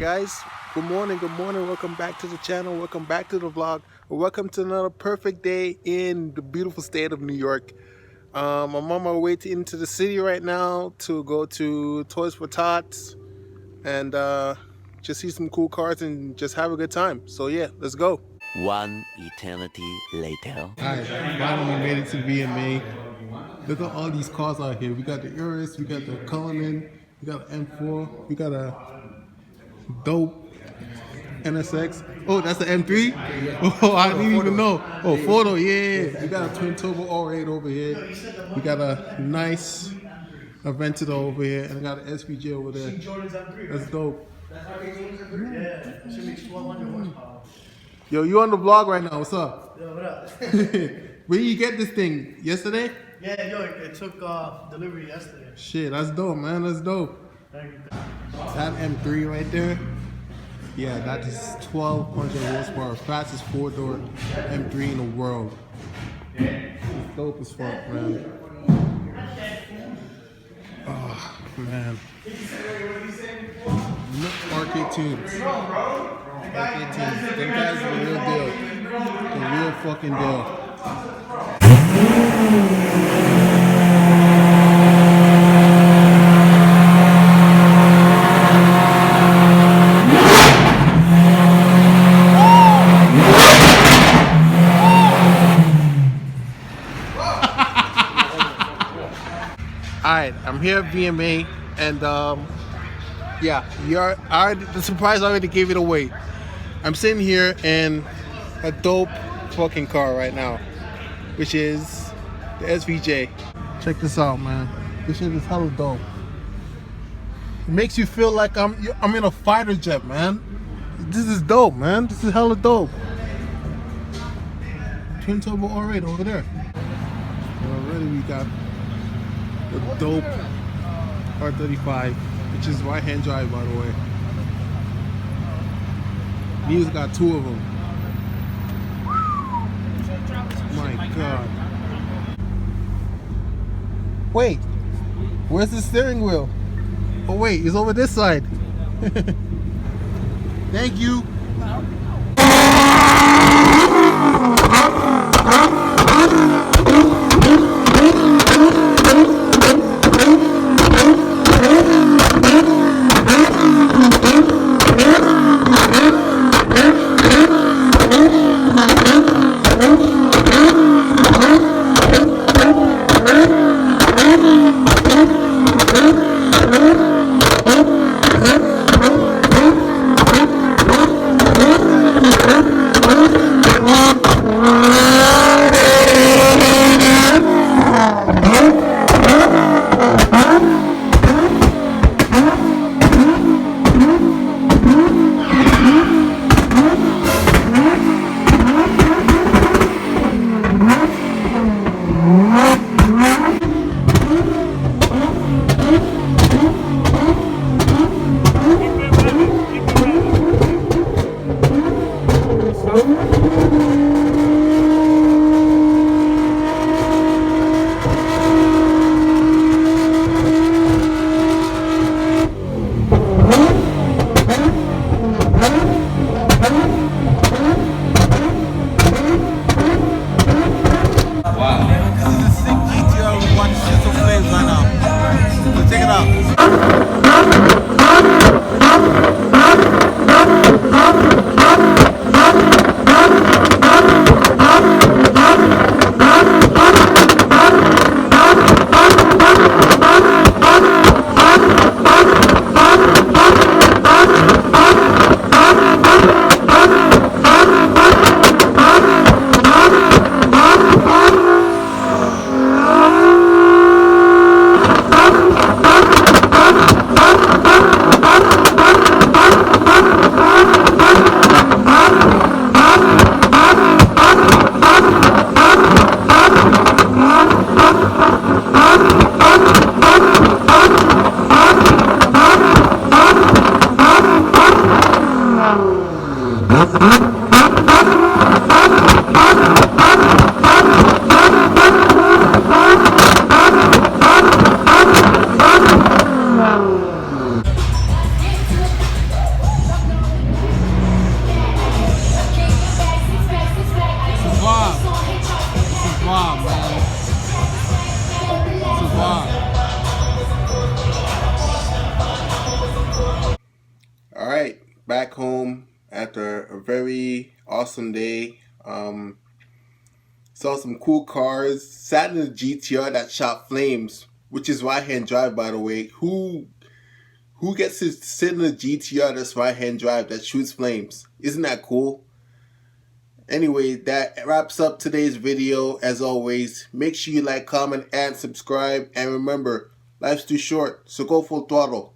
guys, good morning, welcome back to the channel, welcome back to the vlog, or welcome to another perfect day in the beautiful state of New York. I'm on my way into the city right now to go to Toys for Tots and just see some cool cars and just have a good time. So yeah, let's go. One eternity later. Alright, finally made it to VMA. Look at all these cars out here. We got the Urus, we got the Cullinan, we got an M4, we got a dope NSX. Oh, that's the M3? Oh, I didn't even know. Oh, photo, yeah. We got a twin turbo R8 over here. We got a nice Aventador over here, and I got an SVJ over there. That's dope. Yo, you on the vlog right now? What's up? Yo, what up? Where you get this thing? Yesterday? Yeah, yo, it took delivery yesterday. Shit, that's dope, man. That's dope. Thank you. That M3 right there, yeah, that is 1,200 horsepower, fastest four-door M3 in the world. It's dope as fuck, man. Oh, man. Arcade tunes. Arcade tunes. Them guys are the real deal. The real fucking deal. Alright, I'm here at VMA, and yeah, the surprise already gave it away. I'm sitting here in a dope fucking car right now, which is the SVJ. Check this out, man. This shit is hella dope. It makes you feel like I'm in a fighter jet, man. This is dope, man. This is hella dope. Twin turbo R8 over there. Already we got the dope R35, which is right-hand drive, by the way. Neil's got two of them. My God. Wait, where's the steering wheel? Oh wait, it's over this side. Thank you. saw some cool cars, sat in a GTR that shot flames, which is right-hand drive, by the way. Who gets to sit in a GTR that's right-hand drive that shoots flames? Isn't that cool? Anyway, that wraps up today's video. As always, make sure you like, comment, and subscribe. And remember, life's too short, so go full throttle.